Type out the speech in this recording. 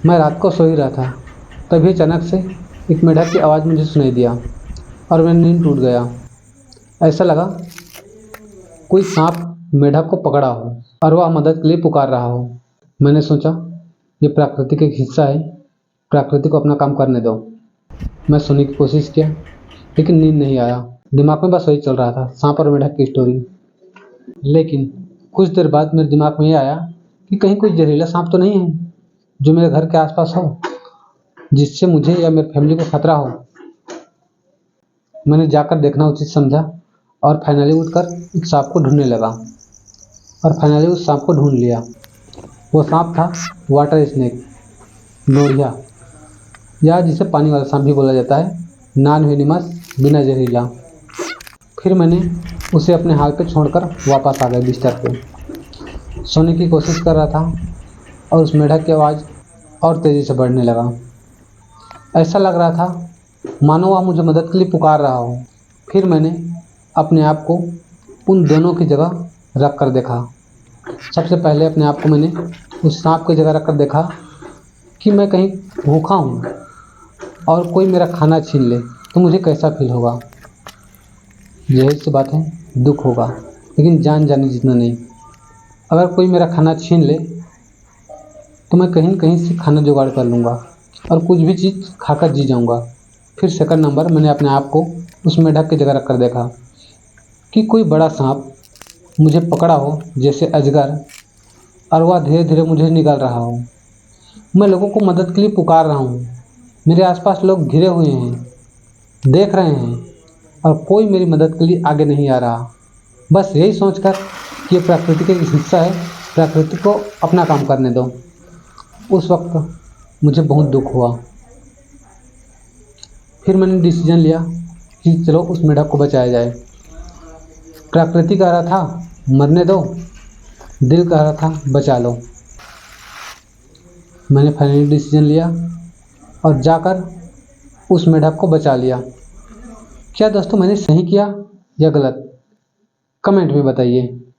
मैं रात को सो ही रहा था, तभी अचानक से एक मेढक की आवाज़ मुझे सुनाई दिया और मेरी नींद टूट गया। ऐसा लगा कोई सांप मेढक को पकड़ा हो और वह मदद के लिए पुकार रहा हो। मैंने सोचा ये प्रकृति का एक हिस्सा है, प्रकृति को अपना काम करने दो। मैं सोने की कोशिश किया लेकिन नींद नहीं आया। दिमाग में बस वही चल रहा था, सांप और मेढक की स्टोरी। लेकिन कुछ देर बाद मेरे दिमाग में ये आया कि कहीं कोई जहरीला सांप तो नहीं है जो मेरे घर के आसपास हो, जिससे मुझे या मेरी फैमिली को खतरा हो। मैंने जाकर देखना उचित समझा और फाइनली उठकर उस सांप को ढूंढने लगा और फाइनली उस सांप को ढूंढ लिया। वो सांप था वाटर स्नेक, नोरिया, या जिसे पानी वाला सांप भी बोला जाता है, नॉन वेनिमस, बिना जहरीला। फिर मैंने उसे अपने हाल पे छोड़कर वापस आ गया बिस्तर पे। सोने की कोशिश कर रहा था और उस मेढक की आवाज़ और तेज़ी से बढ़ने लगा। ऐसा लग रहा था मानो वह मुझे मदद के लिए पुकार रहा हो। फिर मैंने अपने आप को उन दोनों की जगह रख कर देखा। सबसे पहले अपने आप को मैंने उस सांप की जगह रख कर देखा कि मैं कहीं भूखा हूँ और कोई मेरा खाना छीन ले तो मुझे कैसा फील होगा। यही सी बात है, दुख होगा, लेकिन जान जाने जितना नहीं। अगर कोई मेरा खाना छीन ले तो मैं कहीं न कहीं से खाना जुगाड़ कर लूँगा और कुछ भी चीज़ खाकर जी जाऊँगा। फिर सेकंड नंबर मैंने अपने आप को उस मेढक की जगह रख कर देखा कि कोई बड़ा सांप मुझे पकड़ा हो, जैसे अजगर, और वह धीरे-धीरे मुझे निगल रहा हो। मैं लोगों को मदद के लिए पुकार रहा हूँ। मेरे आसपास लोग घिरे हुए हैं, देख रहे हैं और कोई मेरी मदद के लिए आगे नहीं आ रहा। बस यही सोचकर कि ये प्रकृति का एक हिस्सा है, प्रकृति को अपना काम करने दो। उस वक्त मुझे बहुत दुख हुआ। फिर मैंने डिसीजन लिया कि चलो उस मेढक को बचाया जाए। प्रकृति कह रहा था मरने दो, दिल कह रहा था बचा लो। मैंने फाइनली डिसीजन लिया और जाकर उस मेढक को बचा लिया। क्या दोस्तों मैंने सही किया या गलत? कमेंट में बताइए।